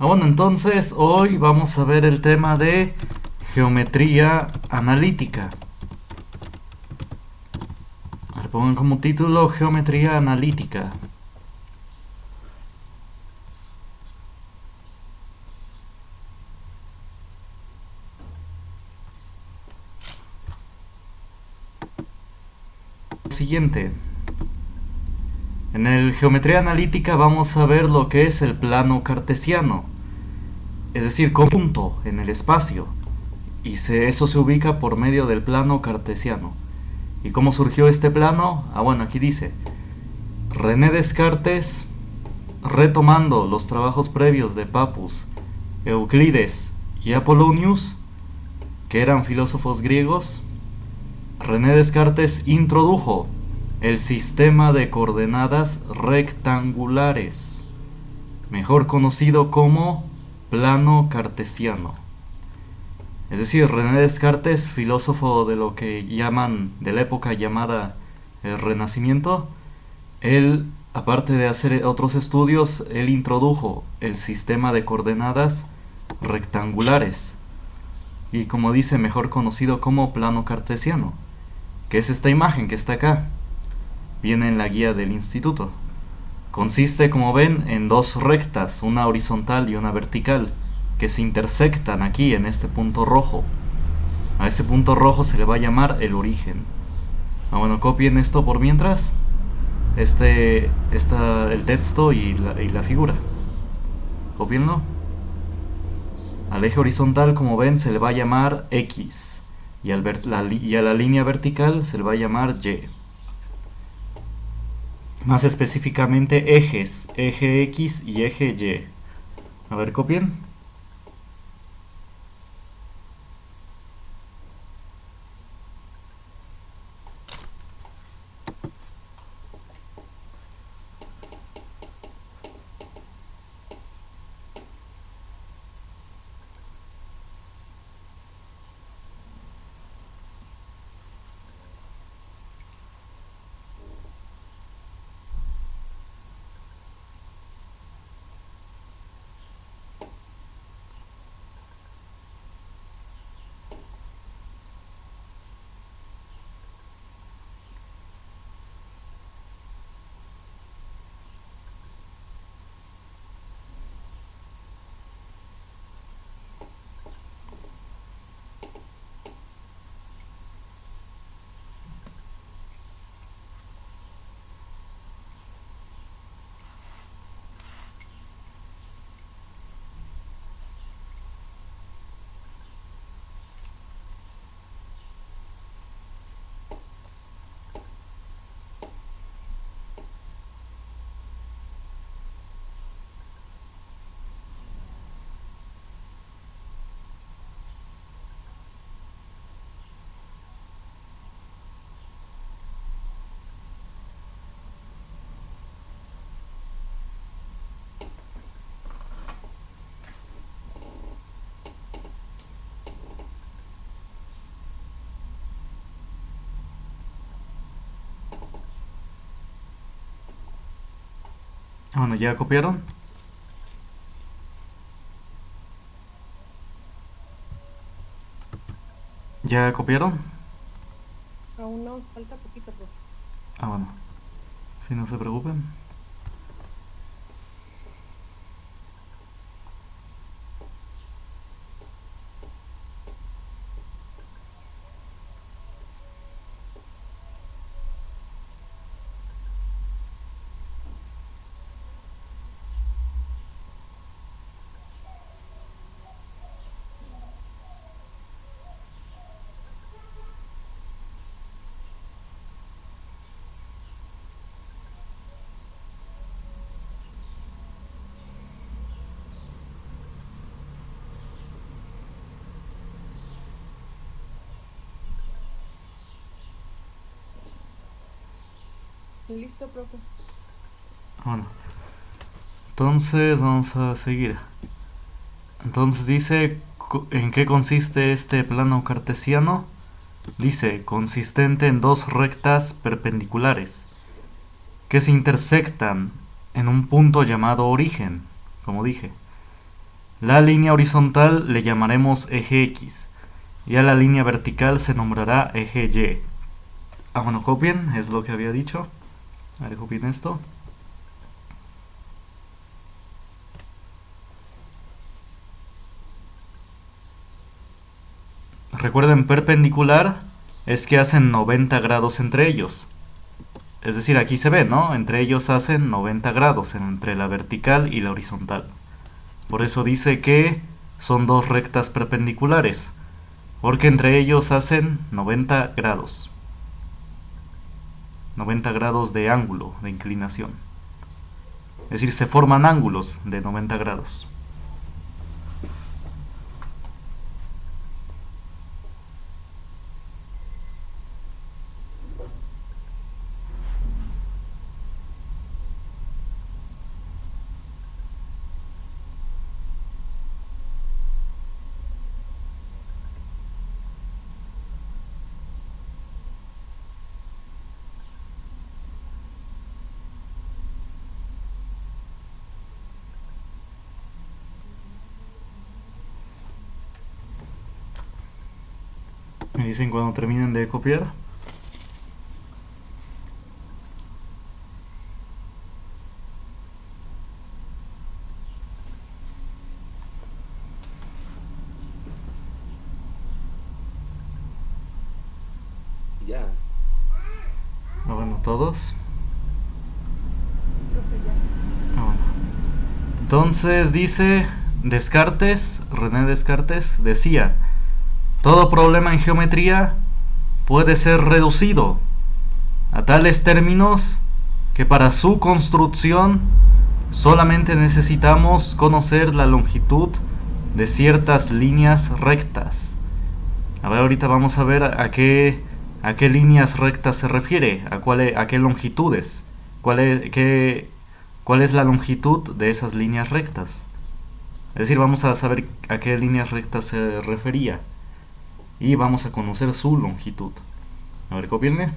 Bueno, entonces hoy vamos a ver el tema de geometría analítica. A ver, pongan como título geometría analítica. Siguiente. En el geometría analítica vamos a ver lo que es el plano cartesiano, es decir, conjunto en el espacio, y eso se ubica por medio del plano cartesiano. ¿Y cómo surgió este plano? Bueno, aquí dice: René Descartes, retomando los trabajos previos de Pappus, Euclides y Apollonius, que eran filósofos griegos, René Descartes introdujo el sistema de coordenadas rectangulares, mejor conocido como plano cartesiano. Es decir, René Descartes, filósofo de lo que llaman, de la época llamada el Renacimiento, él, aparte de hacer otros estudios, él introdujo el sistema de coordenadas rectangulares, y como dice, mejor conocido como plano cartesiano, que es esta imagen que está acá. Viene en la guía del instituto. Consiste, como ven, en dos rectas, una horizontal y una vertical, que se intersectan aquí en este punto rojo. A ese punto rojo se le va a llamar el origen. Bueno, copien esto por mientras. El texto y la figura. Copienlo. Al eje horizontal, como ven, se le va a llamar X. Y a la línea vertical se le va a llamar Y. Más específicamente ejes, eje X y eje Y. A ver, copien. Bueno, ¿ya copiaron? ¿Ya copiaron? Aún no, falta poquito, profe. Bueno, si no se preocupen. Listo, profe. Bueno, entonces vamos a seguir. Entonces dice, ¿en qué consiste este plano cartesiano? Dice, consistente en dos rectas perpendiculares que se intersectan en un punto llamado origen, como dije. La línea horizontal le llamaremos eje X y a la línea vertical se nombrará eje Y. Bueno, copien, es lo que había dicho. A ver, copien esto. Recuerden, perpendicular es que hacen 90 grados entre ellos. Es decir, aquí se ve, ¿no? Entre ellos hacen 90 grados entre la vertical y la horizontal. Por eso dice que son dos rectas perpendiculares, porque entre ellos hacen 90 grados. 90 grados de ángulo, de inclinación. Es decir, se forman ángulos de 90 grados. Me dicen cuando terminen de copiar. Ya. Bueno, todos. Profe, ya. Bueno. Entonces dice Descartes, René Descartes, decía: todo problema en geometría puede ser reducido a tales términos que para su construcción solamente necesitamos conocer la longitud de ciertas líneas rectas. A ver, ahorita vamos a ver a qué líneas rectas se refiere, a qué longitudes, cuál es la longitud de esas líneas rectas. Es decir, vamos a saber a qué líneas rectas se refería y vamos a conocer su longitud. A ver, copienle.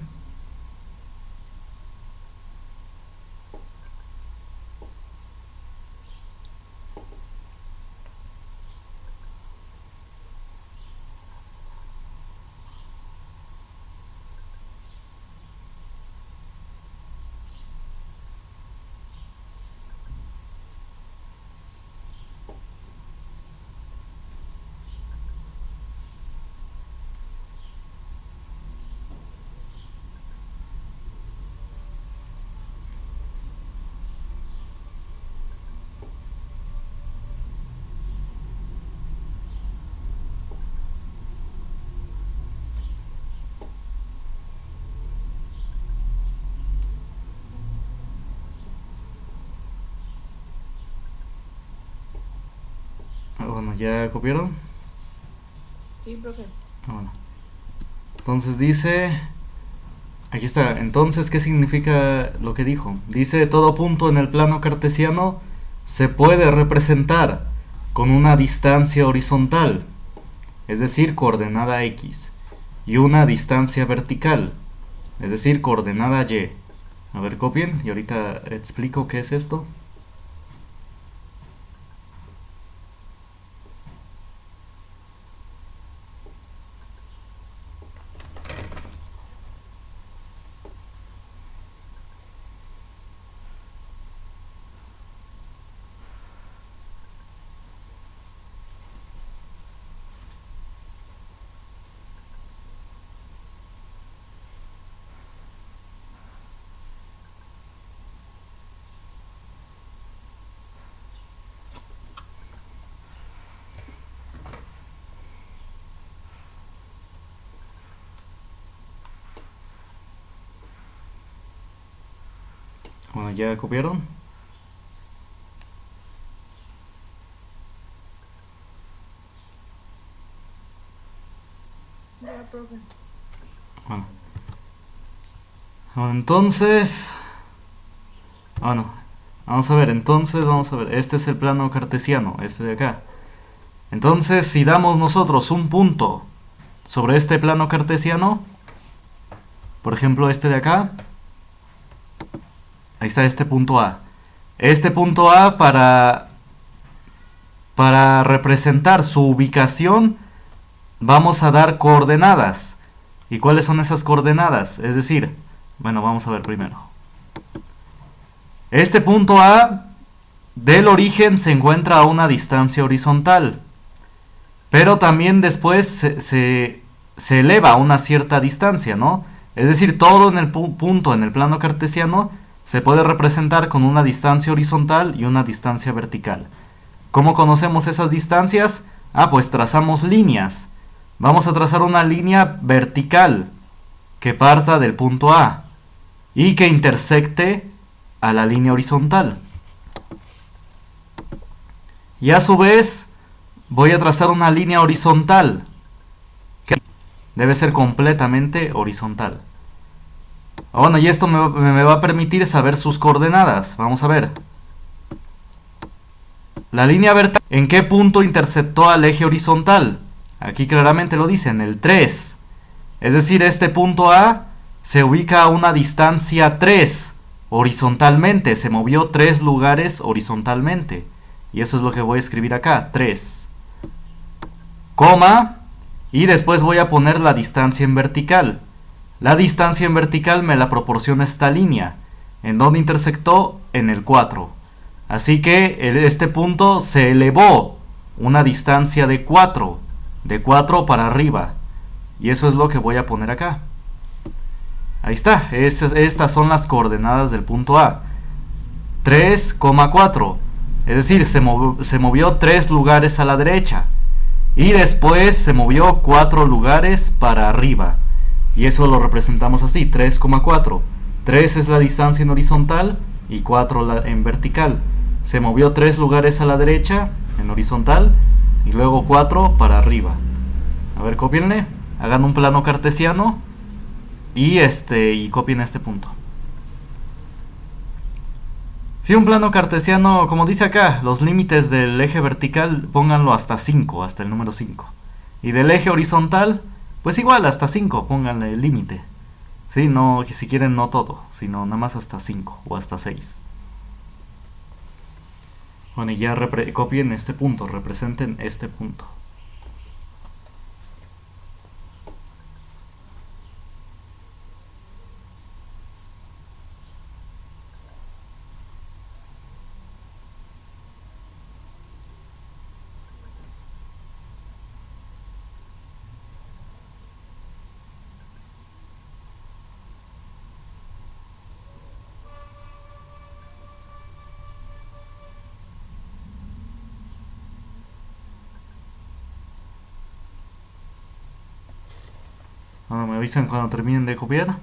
Bueno, ¿ya copiaron? Sí, profe. Bueno. Entonces dice... Aquí está. Entonces, ¿qué significa lo que dijo? Dice: todo punto en el plano cartesiano se puede representar con una distancia horizontal, es decir, coordenada X, y una distancia vertical, es decir, coordenada Y. A ver, copien y ahorita explico qué es esto. Bueno, ¿ya copiaron? Ya, profe. Bueno. Entonces... Bueno, vamos a ver, este es el plano cartesiano, este de acá. Entonces, si damos nosotros un punto sobre este plano cartesiano, por ejemplo este de acá, ahí está este punto A. Este punto A para para representar su ubicación vamos a dar coordenadas. ¿Y cuáles son esas coordenadas? Es decir, bueno, vamos a ver primero. Este punto A del origen se encuentra a una distancia horizontal, pero también después se eleva a una cierta distancia, ¿no? Es decir, todo en el punto en el plano cartesiano se puede representar con una distancia horizontal y una distancia vertical. ¿Cómo conocemos esas distancias? Pues trazamos líneas. Vamos a trazar una línea vertical que parta del punto A y que intersecte a la línea horizontal. Y a su vez voy a trazar una línea horizontal que debe ser completamente horizontal. Bueno, y esto me va a permitir saber sus coordenadas. Vamos a ver. La línea vertical, ¿en qué punto interceptó al eje horizontal? Aquí claramente lo dice, en el 3. Es decir, este punto A se ubica a una distancia 3 horizontalmente. Se movió 3 lugares horizontalmente. Y eso es lo que voy a escribir acá, 3. Coma, y después voy a poner la distancia en vertical. La distancia en vertical me la proporciona esta línea. ¿En dónde intersectó? En el 4. Así que este punto se elevó una distancia de 4. De 4 para arriba. Y eso es lo que voy a poner acá. Ahí está. Estas son las coordenadas del punto A. 3,4. Es decir, se movió 3 lugares a la derecha. Y después se movió 4 lugares para arriba. Y eso lo representamos así, 3,4. 3 es la distancia en horizontal y 4 en vertical. Se movió 3 lugares a la derecha en horizontal y luego 4 para arriba. A ver, cópienle, hagan un plano cartesiano y copien este punto. Si un plano cartesiano, como dice acá, los límites del eje vertical pónganlo hasta 5, hasta el número 5. Y del eje horizontal, pues igual hasta 5, pónganle el límite. ¿Sí? No, si quieren no todo, sino nada más hasta 5 o hasta 6. Bueno, y ya copien este punto, representen este punto. Bueno, me avisan cuando terminen de copiar.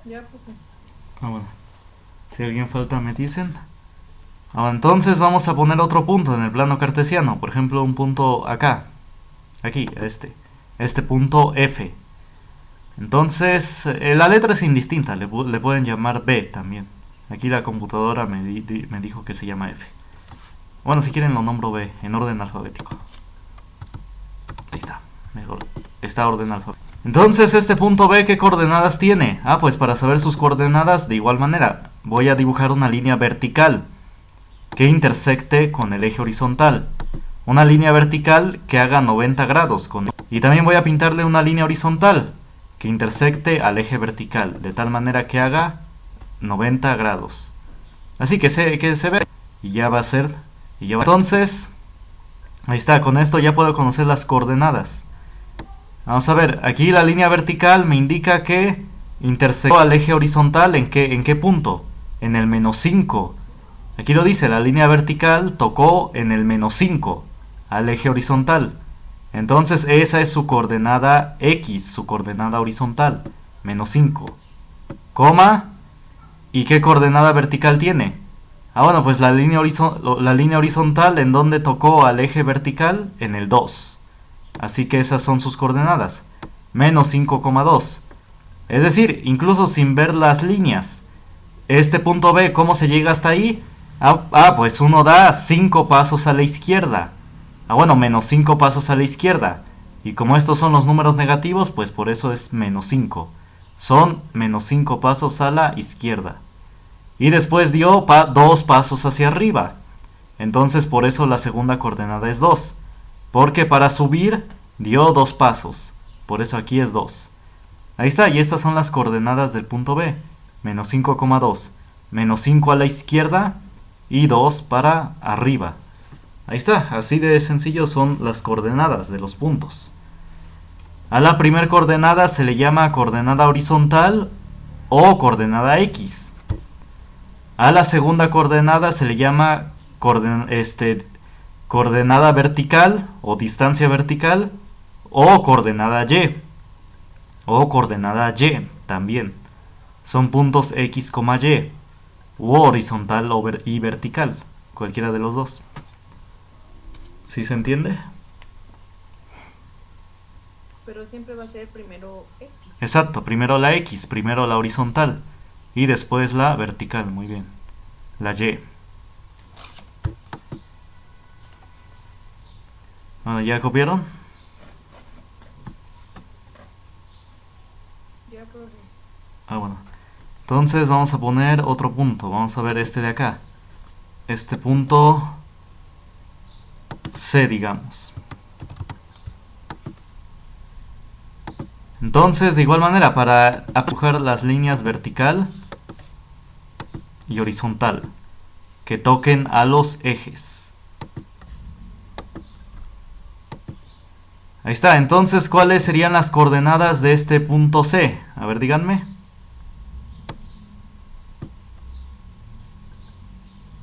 Ya, pues. Bueno. Si alguien falta me dicen. Entonces vamos a poner otro punto en el plano cartesiano. Por ejemplo, un punto acá. Aquí, este punto F. Entonces, la letra es indistinta. Le pueden llamar B también. Aquí la computadora me dijo que se llama F. Bueno, si quieren lo nombro B, en orden alfabético. Ahí está, mejor. Está orden alfabético. Entonces, este punto B, ¿qué coordenadas tiene? Pues para saber sus coordenadas, de igual manera, voy a dibujar una línea vertical que intersecte con el eje horizontal. Una línea vertical que haga 90 grados. Y también voy a pintarle una línea horizontal que intersecte al eje vertical, de tal manera que haga 90 grados. Así que se ve. Y ya va a ser. Entonces, ahí está, con esto ya puedo conocer las coordenadas. Vamos a ver, aquí la línea vertical me indica que intersectó al eje horizontal. ¿En qué punto? En el -5. Aquí lo dice, la línea vertical tocó en el -5 al eje horizontal. Entonces esa es su coordenada X, su coordenada horizontal, -5. Coma, ¿y qué coordenada vertical tiene? Ah, bueno, pues la línea horizontal, ¿en dónde tocó al eje vertical? En el 2. Así que esas son sus coordenadas. Menos 5,2. Es decir, incluso sin ver las líneas. Este punto B, ¿cómo se llega hasta ahí? Pues uno da 5 pasos a la izquierda. Ah, bueno, menos 5 pasos a la izquierda. Y como estos son los números negativos, pues por eso es menos 5. Son menos 5 pasos a la izquierda. Y después dio 2 pasos hacia arriba. Entonces por eso la segunda coordenada es 2. Porque para subir dio 2 pasos. Por eso aquí es 2. Ahí está, y estas son las coordenadas del punto B. Menos 5,2. Menos 5 a la izquierda y 2 para arriba. Ahí está, así de sencillo son las coordenadas de los puntos. A la primera coordenada se le llama coordenada horizontal o coordenada X. A la segunda coordenada se le llama coordenada vertical o distancia vertical o coordenada Y. O coordenada Y también. Son puntos X, Y. U horizontal y vertical. Cualquiera de los dos. ¿Sí se entiende? Pero siempre va a ser primero X. Exacto, primero la X, primero la horizontal y después la vertical, muy bien. La Y. Bueno, ¿ya copiaron? Ya, profe. Bueno. Entonces vamos a poner otro punto. Vamos a ver este de acá. Este punto C, digamos. Entonces, de igual manera, para apujar las líneas vertical y horizontal que toquen a los ejes. Ahí está. Entonces, ¿cuáles serían las coordenadas de este punto C? A ver, díganme.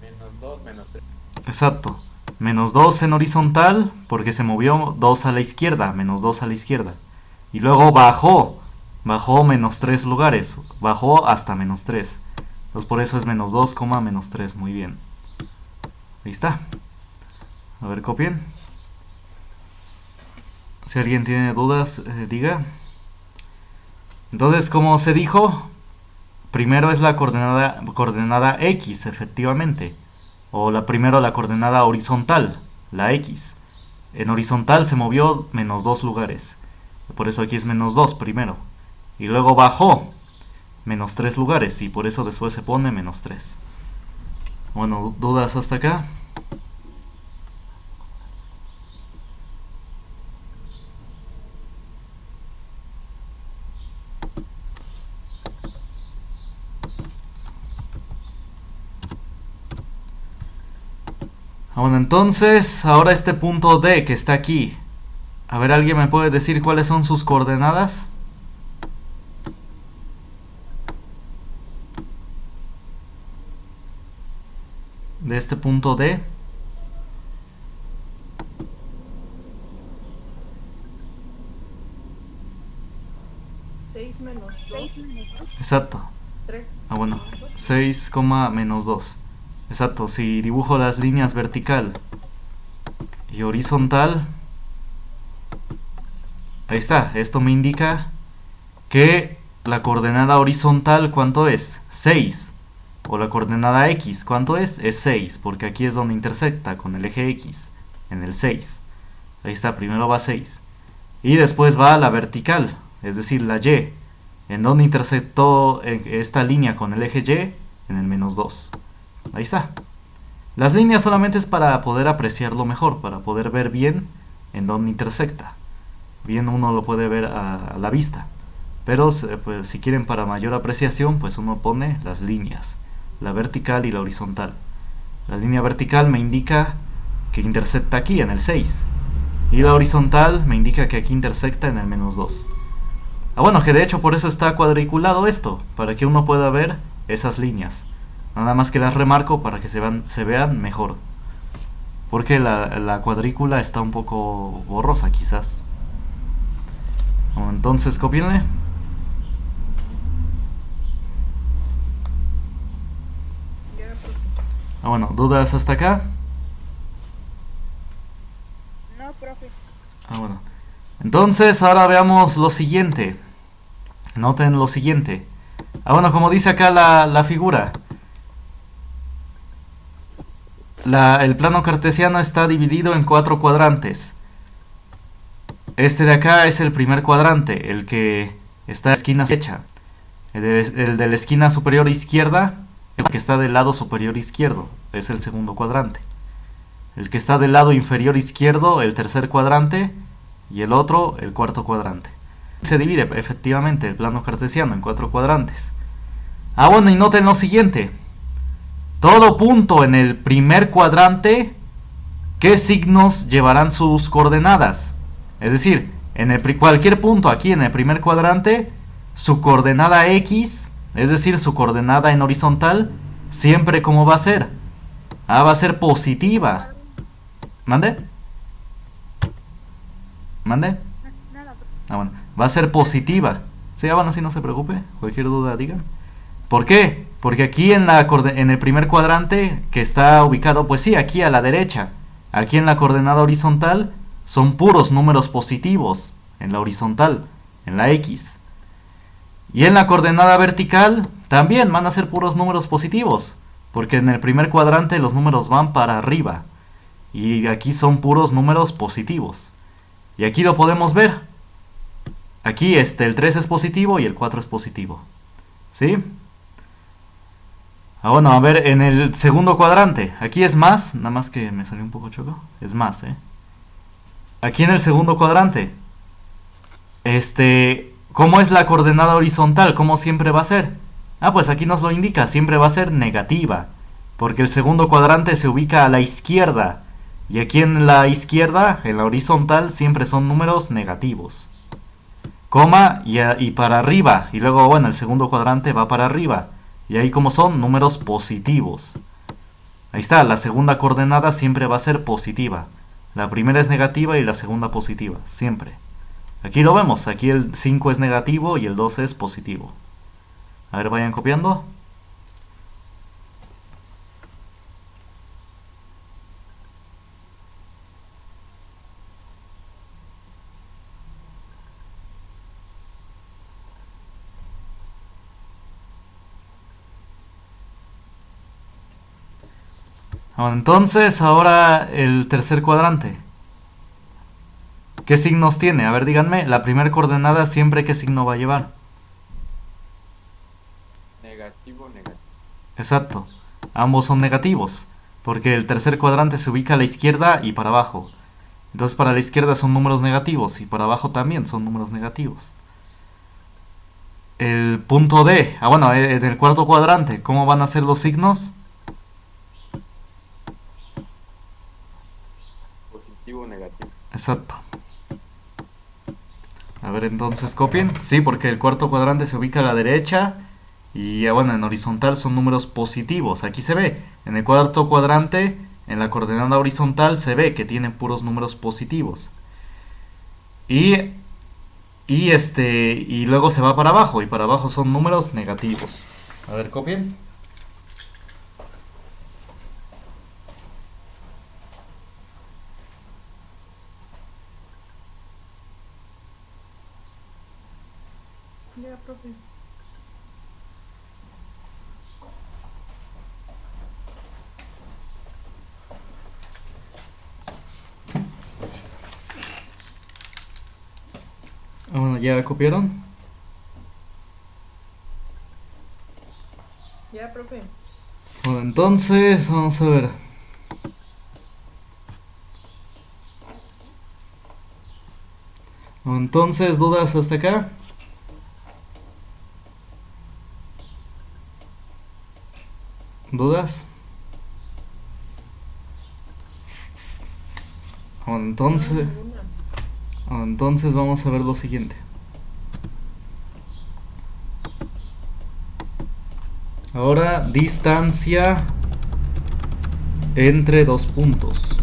Menos 2, menos 3. Exacto. Menos 2 en horizontal, porque se movió 2 a la izquierda, menos 2 a la izquierda. Y luego bajó menos 3 lugares, bajó hasta menos 3. Entonces por eso es menos 2, menos 3, muy bien. Ahí está. A ver, copien. Si alguien tiene dudas, diga. Entonces, como se dijo, primero es la coordenada X, efectivamente. O primero la coordenada horizontal, la X. En horizontal se movió menos 2 lugares. Por eso aquí es menos 2 primero. Y luego bajó menos 3 lugares. Y por eso después se pone menos 3. Bueno, ¿dudas hasta acá? Bueno, entonces, ahora este punto D que está aquí. A ver, ¿alguien me puede decir cuáles son sus coordenadas? De este punto D. 6 menos 2. Exacto. 3. Bueno, 6, menos 2. Exacto, si dibujo las líneas vertical y horizontal, ahí está, esto me indica que la coordenada horizontal, ¿cuánto es? 6. O la coordenada X, ¿cuánto es? Es 6, porque aquí es donde intersecta con el eje X, en el 6. Ahí está, primero va 6. Y después va la vertical, es decir, la Y. ¿En donde intersectó esta línea con el eje Y? En el menos 2. Ahí está. Las líneas solamente es para poder apreciarlo mejor, para poder ver bien en dónde intersecta. Bien uno lo puede ver a la vista. Pero pues, si quieren para mayor apreciación, pues uno pone las líneas, la vertical y la horizontal. La línea vertical me indica que intersecta aquí en el 6. Y la horizontal me indica que aquí intersecta en el menos 2. Bueno, que de hecho por eso está cuadriculado esto, para que uno pueda ver esas líneas. Nada más que las remarco para que se vean mejor. Porque la cuadrícula está un poco borrosa quizás. Bueno, entonces copienle. Bueno, ¿dudas hasta acá? No, profe. Bueno. Entonces, ahora veamos lo siguiente. Noten lo siguiente. Bueno, como dice acá la figura. El plano cartesiano está dividido en 4 cuadrantes. Este de acá es el primer cuadrante, el que está en la esquina derecha. El de la esquina superior izquierda, el que está del lado superior izquierdo, es el segundo cuadrante. El que está del lado inferior izquierdo, el tercer cuadrante, y el otro, el cuarto cuadrante. Se divide efectivamente el plano cartesiano en 4 cuadrantes. Bueno, y noten lo siguiente. Todo punto en el primer cuadrante, ¿qué signos llevarán sus coordenadas? Es decir, en cualquier punto aquí en el primer cuadrante, su coordenada X, es decir, su coordenada en horizontal, siempre ¿cómo va a ser? Va a ser positiva. ¿Mande? ¿Mande? Nada, profe. Bueno, va a ser positiva. Sí, bueno, sí, no se preocupe. Cualquier duda digan. ¿Por qué? Porque aquí en el primer cuadrante, que está ubicado, pues sí, aquí a la derecha. Aquí en la coordenada horizontal son puros números positivos. En la horizontal, en la X. Y en la coordenada vertical también van a ser puros números positivos. Porque en el primer cuadrante los números van para arriba. Y aquí son puros números positivos. Y aquí lo podemos ver. Aquí el 3 es positivo y el 4 es positivo. ¿Sí? Bueno, a ver, en el segundo cuadrante. Aquí es más, nada más que me salió un poco choco. Es más, Aquí en el segundo cuadrante. ¿Cómo es la coordenada horizontal? ¿Cómo siempre va a ser? Pues aquí nos lo indica, siempre va a ser negativa. Porque el segundo cuadrante se ubica a la izquierda. Y aquí en la izquierda, en la horizontal, siempre son números negativos. Coma y para arriba. Y luego, bueno, el segundo cuadrante va para arriba. Y ahí como son números positivos. Ahí está, la segunda coordenada siempre va a ser positiva. La primera es negativa y la segunda positiva, siempre. Aquí lo vemos, aquí el 5 es negativo y el 12 es positivo. A ver, vayan copiando. Entonces, ahora el tercer cuadrante. ¿Qué signos tiene? A ver, díganme, la primera coordenada siempre ¿qué signo va a llevar? Negativo, negativo. Exacto, ambos son negativos, porque el tercer cuadrante se ubica a la izquierda y para abajo. Entonces para la izquierda son números negativos y para abajo también son números negativos. El punto D, bueno, en el cuarto cuadrante, ¿cómo van a ser los signos? Positivo, negativo. Exacto. A ver, entonces copien. Sí, porque el cuarto cuadrante se ubica a la derecha y bueno, en horizontal son números positivos. Aquí se ve, en el cuarto cuadrante, en la coordenada horizontal se ve que tienen puros números positivos. Y luego se va para abajo y para abajo son números negativos. A ver, copien. Ya, profe. Bueno, ¿ya copiaron? Ya, profe. Bueno, entonces, vamos a ver. Bueno, entonces, ¿dudas hasta acá? ¿Dudas? Bueno, entonces, No, ninguna. entonces vamos a ver lo siguiente. Ahora, distancia entre dos puntos.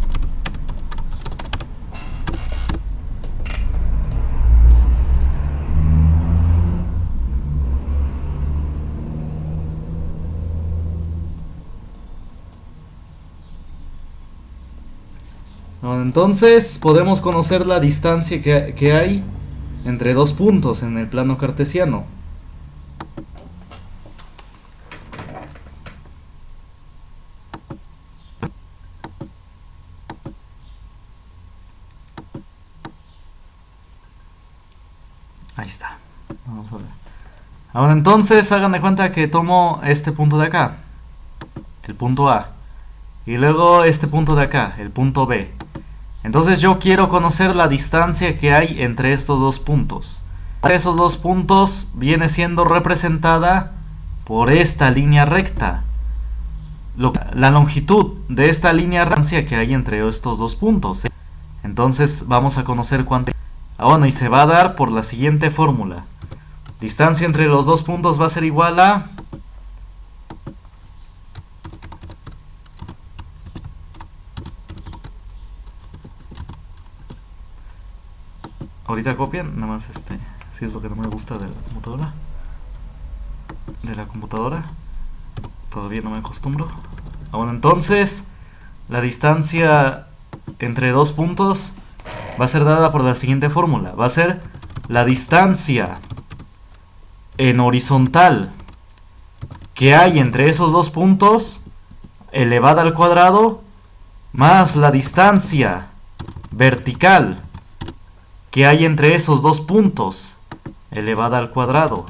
Bueno, entonces podemos conocer la distancia que hay entre dos puntos en el plano cartesiano. Ahí está. Vamos a ver. Ahora entonces hagan de cuenta que tomo este punto de acá, el punto A, y luego este punto de acá, el punto B. Entonces yo quiero conocer la distancia que hay entre estos dos puntos. Esos dos puntos viene siendo representada por esta línea recta. La longitud de esta línea recta que hay entre estos dos puntos. Entonces vamos a conocer cuánto. Bueno, y se va a dar por la siguiente fórmula. Distancia entre los dos puntos va a ser igual a... Ahorita copian, nada más si es lo que no me gusta de la computadora. Todavía no me acostumbro. Bueno, entonces la distancia entre dos puntos va a ser dada por la siguiente fórmula. Va a ser la distancia en horizontal que hay entre esos dos puntos elevada al cuadrado más la distancia vertical que hay entre esos dos puntos elevada al cuadrado.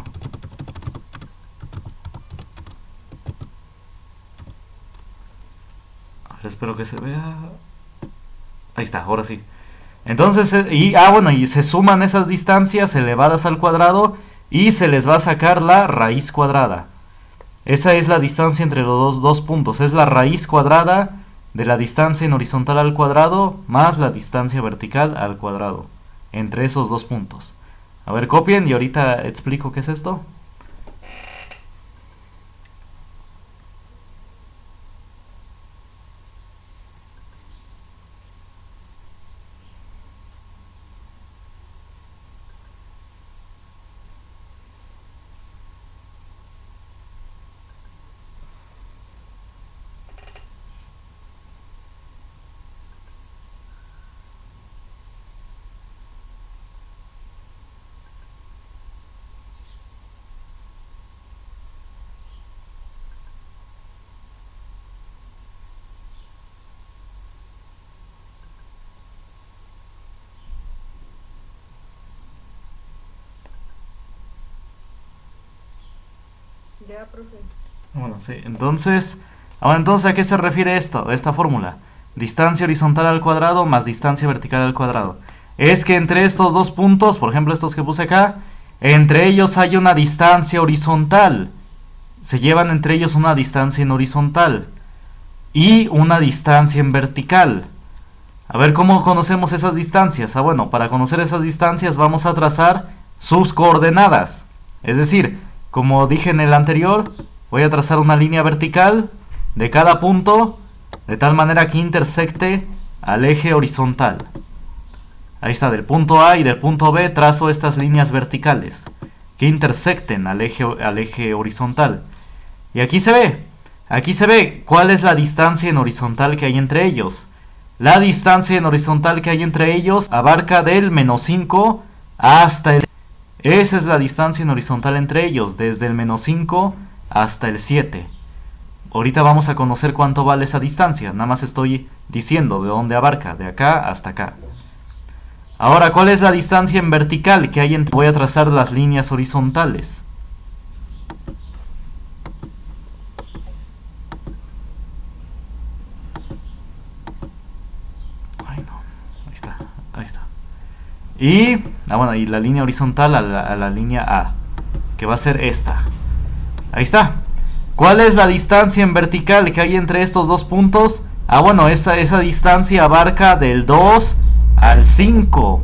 A ver, espero que se vea. Ahí está, ahora sí. Entonces, y se suman esas distancias elevadas al cuadrado y se les va a sacar la raíz cuadrada. Esa es la distancia entre los dos puntos. Es la raíz cuadrada de la distancia en horizontal al cuadrado más la distancia vertical al cuadrado entre esos dos puntos. A ver, copien y ahorita explico qué es esto. Ya, profe. Bueno, sí, entonces ¿a qué se refiere esta fórmula? Distancia horizontal al cuadrado más distancia vertical al cuadrado. Es que entre estos dos puntos, por ejemplo estos que puse acá, entre ellos hay una distancia horizontal. Se llevan entre ellos una distancia en horizontal y una distancia en vertical. A ver, ¿cómo conocemos esas distancias? Bueno, para conocer esas distancias vamos a trazar sus coordenadas. Es decir, como dije en el anterior, voy a trazar una línea vertical de cada punto de tal manera que intersecte al eje horizontal. Ahí está, del punto A y del punto B trazo estas líneas verticales que intersecten al eje horizontal. Y aquí se ve cuál es la distancia en horizontal que hay entre ellos. La distancia en horizontal que hay entre ellos abarca del -5 hasta el... Esa es la distancia en horizontal entre ellos, desde el -5 hasta el 7. Ahorita vamos a conocer cuánto vale esa distancia, nada más estoy diciendo de dónde abarca, de acá hasta acá. Ahora, ¿cuál es la distancia en vertical que hay entre... Voy a trazar las líneas horizontales. Ay, no, ahí está. Y, y la línea horizontal a la línea A, que va a ser esta. Ahí está. ¿Cuál es la distancia en vertical que hay entre estos dos puntos? Esa distancia abarca del 2 al 5.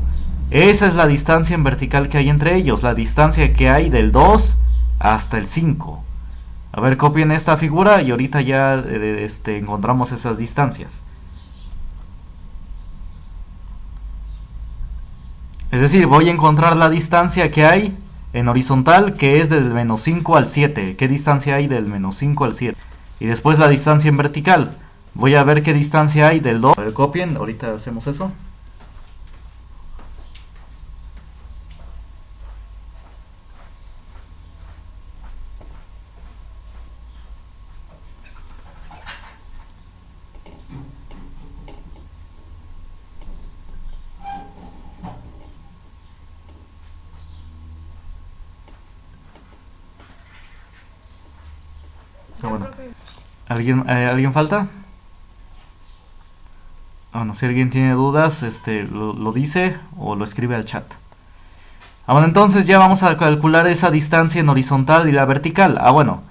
Esa es la distancia en vertical que hay entre ellos, la distancia que hay del 2 hasta el 5. A ver, copien esta figura y ahorita ya encontramos esas distancias. Es decir, voy a encontrar la distancia que hay en horizontal, que es del -5 al 7. ¿Qué distancia hay del -5 al 7? Y después la distancia en vertical. voy a ver qué distancia hay del 2. A ver, copien, ahorita hacemos eso. Ya, Bueno. profe. ¿Alguien falta? Bueno, si alguien tiene dudas, lo dice o lo escribe al chat. Bueno, entonces ya vamos a calcular esa distancia en horizontal y la vertical. Bueno,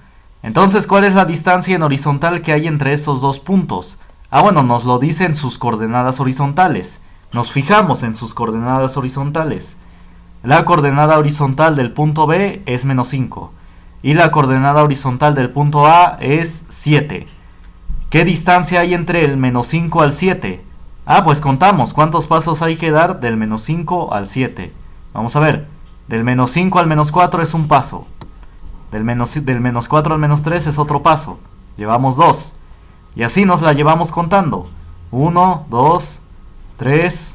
entonces, ¿cuál es la distancia en horizontal que hay entre estos dos puntos? Bueno, nos lo dicen sus coordenadas horizontales. Nos fijamos en sus coordenadas horizontales. La coordenada horizontal del punto B es menos 5. Y la coordenada horizontal del punto A es 7. ¿Qué distancia hay entre el menos 5 al 7? Pues contamos cuántos pasos hay que dar del menos 5 al 7. Vamos a ver, del menos 5 al menos 4 es un paso. Del menos 4 al menos 3 es otro paso. Llevamos 2. Y así nos la llevamos contando. 1, 2, 3,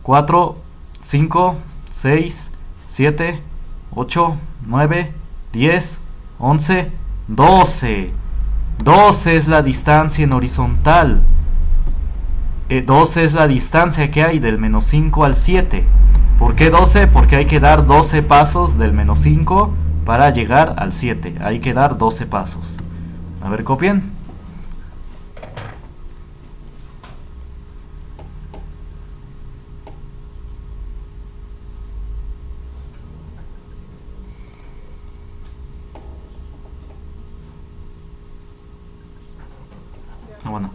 4, 5, 6, 7, 8, 9, 10, 11, 12. 12 es la distancia en horizontal. 12 es la distancia que hay del menos 5 al 7. ¿Por qué 12? Porque hay que dar 12 pasos del menos 5 para llegar al 7. Hay que dar 12 pasos. A ver, copien. Bueno.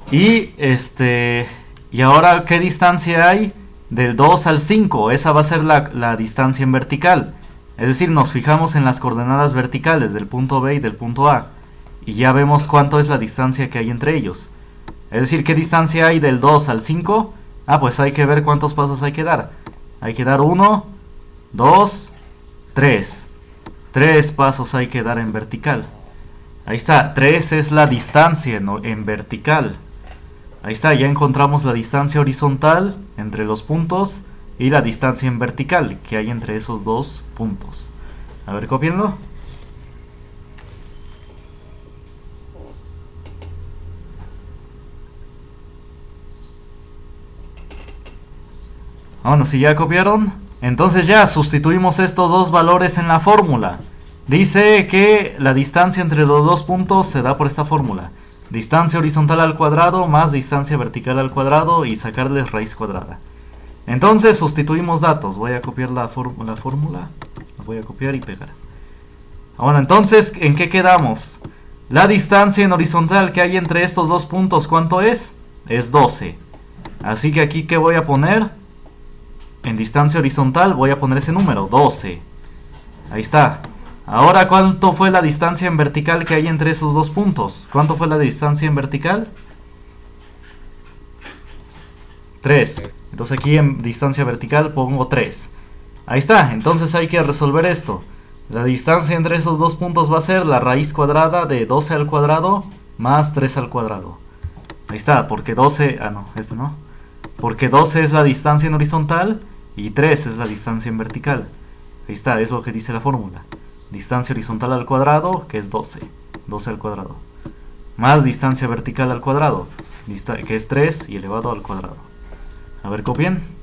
Y ahora, ¿qué distancia hay? Del 2 al 5. Esa va a ser la distancia en vertical. Es decir, nos fijamos en las coordenadas verticales del punto B y del punto A. Y ya vemos cuánto es la distancia que hay entre ellos. Es decir, ¿qué distancia hay del 2 al 5? Pues hay que ver cuántos pasos hay que dar. Hay que dar 1, 2, 3. 3 pasos hay que dar en vertical. Ahí está, 3 es la distancia en vertical. Ahí está, ya encontramos la distancia horizontal entre los puntos y la distancia en vertical que hay entre esos dos puntos. A ver, cópienlo. Bueno, si ya copiaron, entonces ya sustituimos estos dos valores en la fórmula. Dice que la distancia entre los dos puntos se da por esta fórmula. Distancia horizontal al cuadrado más distancia vertical al cuadrado y sacarles raíz cuadrada. Entonces sustituimos datos. Voy a copiar la fórmula. La voy a copiar y pegar. Bueno, entonces, ¿en qué quedamos? La distancia en horizontal que hay entre estos dos puntos, ¿cuánto es? Es 12. Así que aquí, ¿qué voy a poner? En distancia horizontal voy a poner ese número, 12. Ahí está. Ahora, ¿cuánto fue la distancia en vertical que hay entre esos dos puntos? ¿Cuánto fue la distancia en vertical? 3. Entonces aquí en distancia vertical pongo 3. Ahí está, entonces hay que resolver esto. La distancia entre esos dos puntos va a ser la raíz cuadrada de 12 al cuadrado más 3 al cuadrado. Ahí está, porque 12... no. Porque 12 es la distancia en horizontal y 3 es la distancia en vertical. Ahí está, es lo que dice la fórmula. Distancia horizontal al cuadrado, que es 12. 12 al cuadrado. Más distancia vertical al cuadrado, que es 3 y elevado al cuadrado. A ver, copien.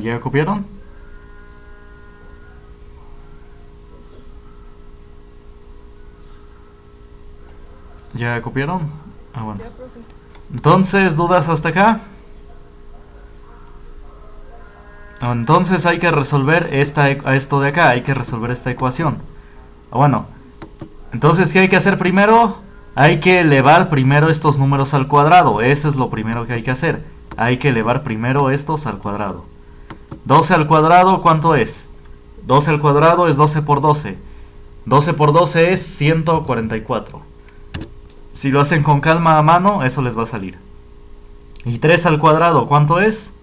¿Ya copiaron? ¿Ya copiaron? Bueno. Ya, profe. Entonces, ¿dudas hasta acá? Entonces hay que resolver esto de acá, hay que resolver esta ecuación. Bueno, entonces, ¿qué hay que hacer primero? Hay que elevar primero estos números al cuadrado. Eso es lo primero que hay que hacer. Hay que elevar primero estos al cuadrado. 12 al cuadrado, ¿cuánto es? 12 al cuadrado es 12 por 12. 12 por 12 es 144. Si lo hacen con calma a mano, eso les va a salir. Y 3 al cuadrado, ¿cuánto es?